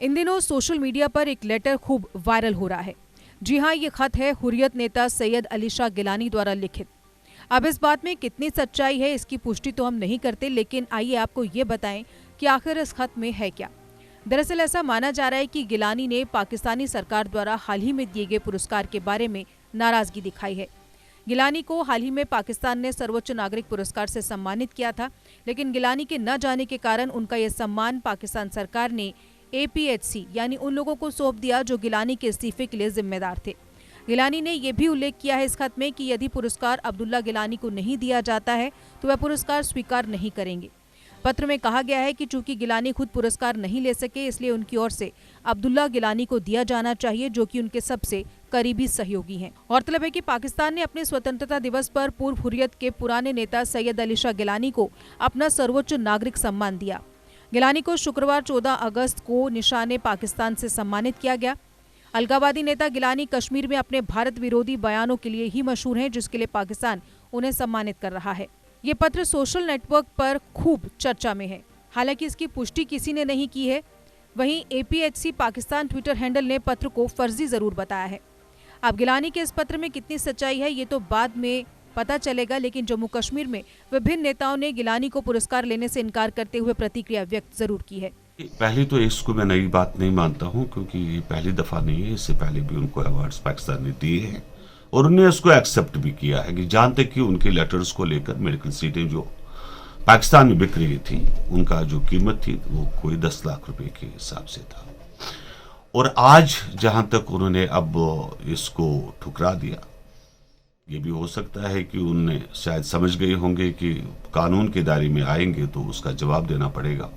इन दिनों social media पर एक लेटर खूब वायरल हो रहा है। जी हाँ, ये खत है हुर्रियत नेता सैयद अली शाह गिलानी द्वारा लिखित। अब इस बात में कितनी सच्चाई है इसकी पुष्टि तो हम नहीं करते, लेकिन आइए आपको ये बताएं कि आखिर इस खत में है क्या। दरअसल ऐसा माना जा रहा है कि गिलानी ने पाकिस्तानी सरकार द्वारा हाल ही में दिए गए पुरस्कार के बारे में नाराजगी दिखाई है। गिलानी को हाल ही में पाकिस्तान ने सर्वोच्च नागरिक पुरस्कार से सम्मानित किया था, लेकिन गिलानी के न जाने के कारण उनका यह सम्मान पाकिस्तान सरकार ने APHC यानी उन लोगों को सौंप दिया जो गिलानी के इस्तीफे के लिए जिम्मेदार थे। गिलानी ने यह भी उल्लेख किया है इस खत में कि यदि पुरस्कार अब्दुल्ला गिलानी को नहीं दिया जाता है तो वह पुरस्कार स्वीकार नहीं करेंगे। पत्र में कहा गया है कि चूंकि गिलानी खुद पुरस्कार नहीं ले सके, इसलिए उनकी ओर से अब्दुल्ला गिलानी को दिया जाना चाहिए, जो कि उनके सबसे करीबी सहयोगी हैं। गौरतलब है कि पाकिस्तान ने अपने स्वतंत्रता दिवस पर पूर्व हुर्रियत के पुराने नेता सैयद अली शाह गिलानी को अपना सर्वोच्च नागरिक सम्मान दिया। गिलानी को शुक्रवार 14 अगस्त को निशाने पाकिस्तान से सम्मानित किया गया। अलगावादी नेता गिलानी कश्मीर में अपने भारत विरोधी बयानों के लिए ही मशहूर हैं, जिसके लिए पाकिस्तान उन्हें सम्मानित कर रहा है। ये पत्र सोशल नेटवर्क पर खूब चर्चा में है। हालांकि इसकी पुष्टि किसी ने नहीं की है। वहीं APHC पाकिस्तान ट्विटर हैंडल ने पत्र को फर्जी जरूर बताया है। अब गिलानी के इस पत्र में कितनी सच्चाई है ये तो बाद में पता चलेगा, लेकिन जम्मू कश्मीर में विभिन्न नेताओं ने गिलानी को पुरस्कार लेने से इनकार करते हुए प्रतिक्रिया व्यक्त जरूर की है। पहली तो इसको मैं नई बात नहीं मानता हूं, क्योंकि ये पहली दफा नहीं है। इससे पहले भी उनको अवार्ड्स पाकिस्तान ने दिए हैं और उन्हें इसको एक्सेप्ट भी किया है कि जहां तक कि उनके लेटर्स को लेकर मेडिकल सीटें जो पाकिस्तान में बिक रही थी उनका जो कीमत थी वो कोई 10 लाख रुपए के हिसाब से था। और आज जहां तक उन्होंने अब इसको ठुकरा दिया, ये भी हो सकता है कि उन्हें शायद समझ गए होंगे कि कानून के दायरे में आएंगे तो उसका जवाब देना पड़ेगा,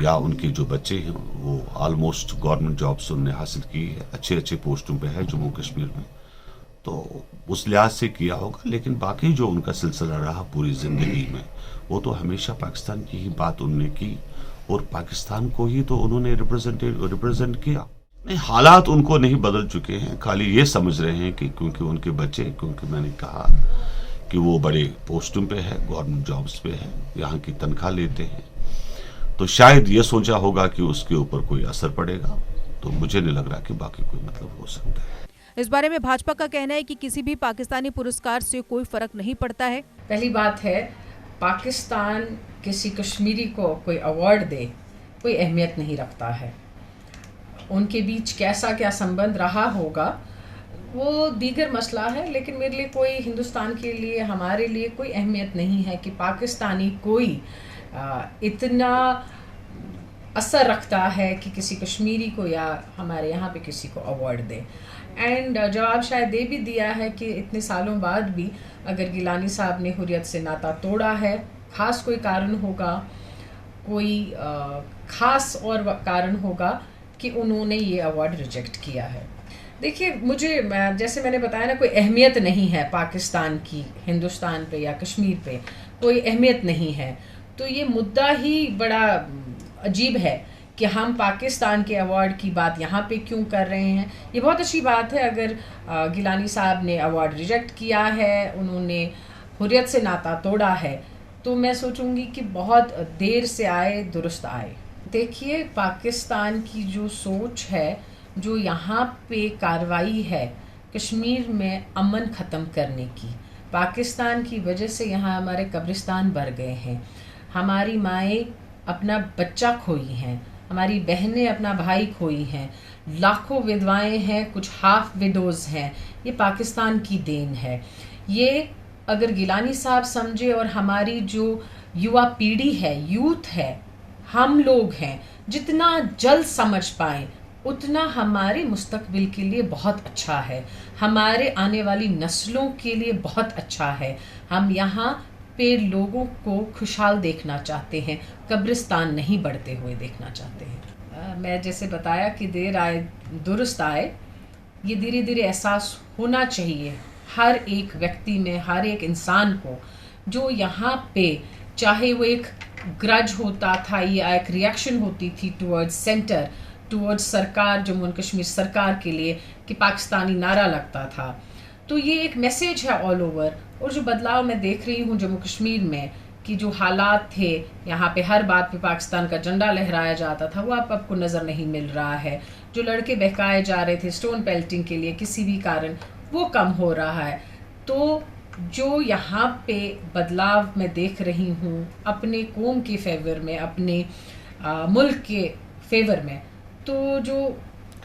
या उनके जो बच्चे हैं वो ऑलमोस्ट गवर्नमेंट जॉब्स उन्होंने हासिल की है, अच्छे अच्छे पोस्टों पे है जम्मू कश्मीर में, तो उस लिहाज से किया होगा। लेकिन बाकी जो उनका सिलसिला रहा पूरी जिंदगी में, वो तो हमेशा पाकिस्तान की ही बात उन्होंने की और पाकिस्तान को ही तो उन्होंने रिप्रेजेंट किया। नहीं, हालात उनको नहीं बदल चुके हैं, खाली ये समझ रहे हैं कि क्योंकि उनके बच्चे, क्योंकि मैंने कहा कि वो बड़े पोस्टों पे है, गवर्नमेंट जॉब्स पे है, यहाँ की तनख्वाह लेते हैं, तो शायद ये सोचा होगा कि उसके ऊपर कोई असर पड़ेगा। तो मुझे नहीं लग रहा कि बाकी कोई मतलब हो सकता है। इस बारे में भाजपा का कहना है कि किसी भी पाकिस्तानी पुरस्कार से कोई फर्क नहीं पड़ता है। पहली बात है, पाकिस्तान किसी कश्मीरी को कोई अवार्ड दे कोई अहमियत नहीं रखता है। उनके बीच कैसा क्या संबंध रहा होगा वो दीगर मसला है, लेकिन मेरे लिए कोई, हिंदुस्तान के लिए, हमारे लिए कोई अहमियत नहीं है कि पाकिस्तानी कोई इतना असर रखता है कि किसी कश्मीरी को या हमारे यहाँ पे किसी को अवार्ड दे। एंड जवाब शायद दे भी दिया है कि इतने सालों बाद भी अगर गिलानी साहब ने हुर्रियत से नाता तोड़ा है, ख़ास कोई कारण होगा, कोई ख़ास और कारण होगा कि उन्होंने ये अवार्ड रिजेक्ट किया है। देखिए, मुझे जैसे मैंने बताया ना, कोई अहमियत नहीं है पाकिस्तान की हिंदुस्तान पे या कश्मीर पे, कोई अहमियत नहीं है। तो ये मुद्दा ही बड़ा अजीब है कि हम पाकिस्तान के अवार्ड की बात यहाँ पे क्यों कर रहे हैं। ये बहुत अच्छी बात है अगर गिलानी साहब ने अवार्ड रिजेक्ट किया है, उन्होंने हुर्रियत से नाता तोड़ा है, तो मैं सोचूंगी कि बहुत देर से आए दुरुस्त आए। देखिए, पाकिस्तान की जो सोच है, जो यहाँ पे कार्रवाई है कश्मीर में अमन ख़त्म करने की, पाकिस्तान की वजह से यहाँ हमारे कब्रिस्तान भर गए हैं, हमारी माएँ अपना बच्चा खोई हैं, हमारी बहनें अपना भाई खोई हैं, लाखों विधवाएं हैं, कुछ हाफ विडोज़ हैं। ये पाकिस्तान की देन है। ये अगर गिलानी साहब समझे और हमारी जो युवा पीढ़ी है, यूथ है, हम लोग हैं, जितना जल्द समझ पाएँ उतना हमारे मुस्तकबिल के लिए बहुत अच्छा है, हमारे आने वाली नस्लों के लिए बहुत अच्छा है। हम यहाँ पे लोगों को खुशहाल देखना चाहते हैं, कब्रिस्तान नहीं बढ़ते हुए देखना चाहते हैं। मैं जैसे बताया कि देर आए दुरुस्त आए, ये धीरे धीरे एहसास होना चाहिए हर एक व्यक्ति में, हर एक इंसान को, जो यहाँ पे चाहे वो एक ग्रज होता था या एक रिएक्शन होती थी टुवर्ड्स सेंटर, टुवर्ड्स सरकार, जम्मू एंड कश्मीर सरकार के लिए कि पाकिस्तानी नारा लगता था। तो ये एक मैसेज है ऑल ओवर। और जो बदलाव मैं देख रही हूँ जम्मू कश्मीर में कि जो हालात थे, यहाँ पे हर बात पे पाकिस्तान का झंडा लहराया जाता था, वो अब आपको नज़र नहीं मिल रहा है। जो लड़के बहकाए जा रहे थे स्टोन पेल्टिंग के लिए किसी भी कारण, वो कम हो रहा है। तो जो यहाँ पे बदलाव मैं देख रही हूँ अपने कौम के फेवर में, अपने मुल्क के फेवर में, तो जो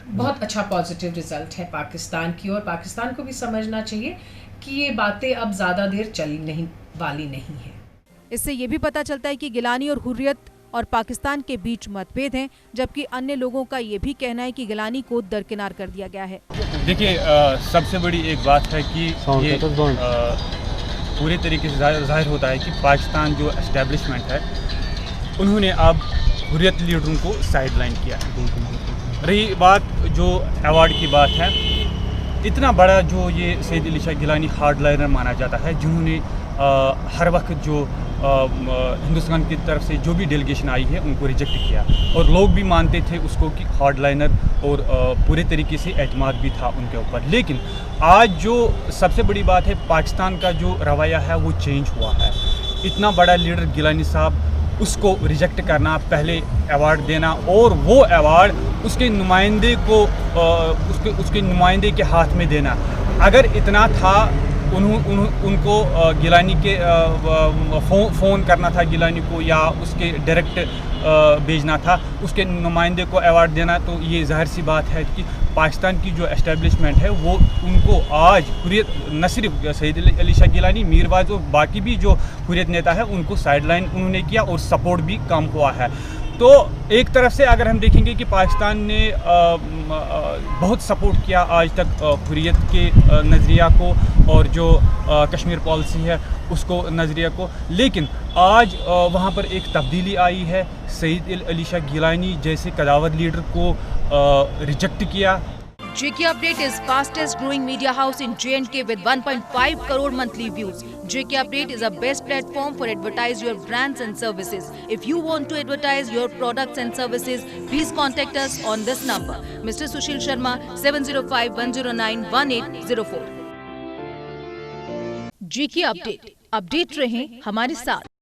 बहुत अच्छा पॉजिटिव रिजल्ट है पाकिस्तान की। और पाकिस्तान को भी समझना चाहिए कि ये बातें अब ज़्यादा देर चलने नहीं वाली नहीं है। इससे ये भी पता चलता है कि गिलानी और हुर्रियत और पाकिस्तान के बीच मतभेद हैं, जबकि अन्य लोगों का ये भी कहना है कि गिलानी को दरकिनार कर दिया गया है। देखिए, सबसे बड़ी एक बात है कि ये पूरे तरीके से जाहिर होता है कि पाकिस्तान जो एस्टेब्लिशमेंट है, उन्होंने अब हुर्रियत लीडरों को साइडलाइन किया है। रही बात जो अवार्ड की बात है, इतना बड़ा जो ये सैयद अली शाह गिलानी हार्डलाइनर माना जाता है, जिन्होंने हर वक्त जो हिंदुस्तान की तरफ से जो भी डेलीगेशन आई है उनको रिजेक्ट किया, और लोग भी मानते थे उसको कि हार्डलाइनर, और पूरे तरीके से एतमाद भी था उनके ऊपर। लेकिन आज जो सबसे बड़ी बात है, पाकिस्तान का जो रवैया है वो चेंज हुआ है। इतना बड़ा लीडर गिलानी साहब, उसको रिजेक्ट करना, पहले अवार्ड देना, और वो अवार्ड उसके नुमाइंदे को उसके नुमाइंदे के हाथ में देना। अगर इतना था, उनको गिलानी के फ़ोन करना था गिलानी को, या उसके डायरेक्ट भेजना था, उसके नुमाइंदे को अवार्ड देना। तो ये ज़ाहिर सी बात है कि पाकिस्तान की जो एस्टेब्लिशमेंट है वो उनको आज हुर्रियत, न सिर्फ सैयद अली शाह गिलानी, मीरवाइज और बाकी भी जो हुर्रियत नेता है उनको साइडलाइन उन्होंने किया, और सपोर्ट भी कम हुआ है। तो एक तरफ से अगर हम देखेंगे कि पाकिस्तान ने बहुत सपोर्ट किया आज तक हुर्रियत के नज़रिया को, और जो कश्मीर पॉलिसी है उसको नज़रिया को, लेकिन आज वहाँ पर एक तब्दीली आई है। सैयद अली शाह गिलानी जैसे कदावर लीडर को रिजेक्ट किया। JK Update is fastest growing media house in J&K with 1.5 crore monthly views. JK Update is a best platform for advertise your brands and services. If you want to advertise your products and services, please contact us on this number. Mr. Sushil Sharma, 705-109-1804. JK Update. Update रहें हमारे साथ।